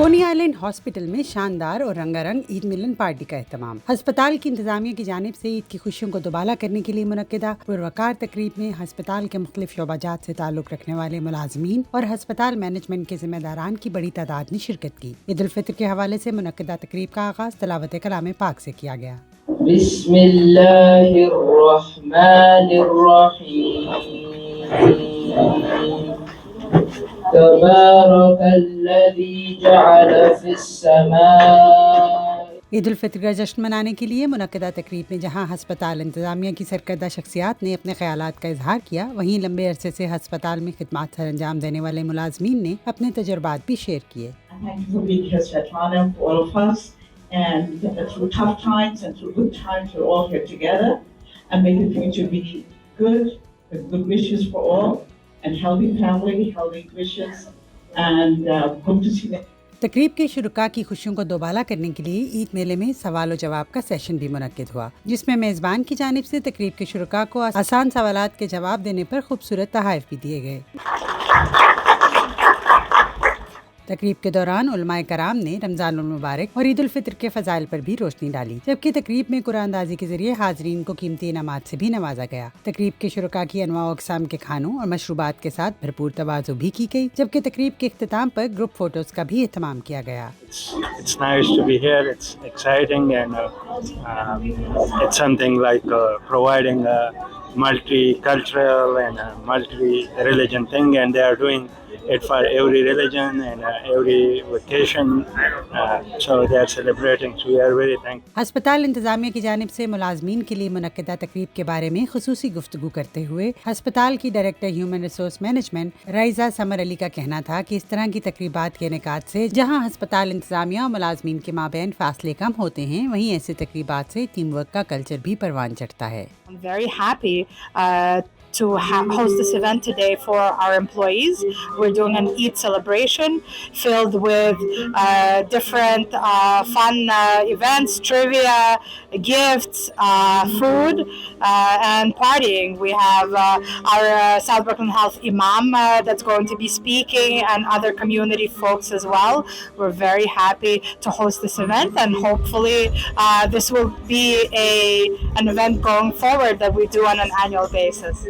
کونی island hospital میں شاندار اور رنگارنگ عید ملن پارٹی کا اہتمام۔ ہسپتال کی انتظامیہ کی جانب سے عید کی خوشیوں کو دوبالا کرنے کے لیے منعقدہ پروقار تقریب میں ہسپتال کے مختلف شعبہ جات سے تعلق رکھنے والے ملازمین اور ہسپتال مینجمنٹ کے ذمہ داران کی بڑی تعداد نے شرکت کی۔ عید الفطر کے حوالے سے منعقدہ تقریب کا آغاز تلاوت کلام پاک سے کیا گیا۔ بسم اللہ الرحمن الرحیم تبارک الذی جعل فی السماء۔ عید الفطر کا جشن منانے کے لیے منعقدہ تقریب میں جہاں ہسپتال انتظامیہ کی سرکردہ شخصیات نے اپنے خیالات کا اظہار کیا، وہیں لمبے عرصے سے ہسپتال میں خدمات سر انجام دینے والے ملازمین نے اپنے تجربات بھی شیئر کیے۔ And through tough times and through good times, we're all here together, and may the future be good, with good wishes for all, and healthy family, healthy wishes, and hope to see them. تقریب کے شرکاء کی خوشیوں کو دوبالا کرنے کے لیے عید میلے میں سوال و جواب کا سیشن بھی منعقد ہوا، جس میں میزبان کی جانب سے تقریب کے شرکاء کو آسان سوالات کے جواب دینے پر خوبصورت تحائف بھی دیے گئے۔ تقریب کے دوران علماء کرام نے رمضان المبارک اور عید الفطر کے فضائل پر بھی روشنی ڈالی، جبکہ تقریب میں قرآن اندازی کے ذریعے حاضرین کو قیمتی انعامات سے بھی نوازا گیا۔ تقریب کے شرکاء کی انواع و اقسام کے کھانوں اور مشروبات کے ساتھ بھرپور تواضع بھی کی گئی، جبکہ تقریب کے اختتام پر گروپ فوٹوز کا بھی اہتمام کیا گیا۔ It's nice to be here. It's exciting and it's something like providing a multicultural and a multi-religion thing, and they are doing it for every religion and every vocation, so they are celebrating, so we are very thankful. ہسپتال انتظامیہ کی جانب سے ملازمین کے لیے منعقدہ تقریب کے بارے میں خصوصی گفتگو کرتے ہوئے ہسپتال کی ڈائریکٹر ہیومن ریسورس مینجمنٹ رائزہ سمر علی کا کہنا تھا کہ اس طرح کی تقریبات کے انعقاد سے جہاں ہسپتال انتظامیہ اور ملازمین کے مابین فاصلے کم ہوتے ہیں، وہیں ایسے تقریبات سے ٹیم ورک کا کلچر بھی پروان چڑھتا ہے۔ I'm very happy to host this event today for our employees. We're doing an Eid celebration filled with different fun events, trivia, gifts, food, and partying. We have our South Brooklyn Health Imam that's going to be speaking, and other community folks as well. We're very happy to host this event, and hopefully this will be an event going forward that we do on an annual basis.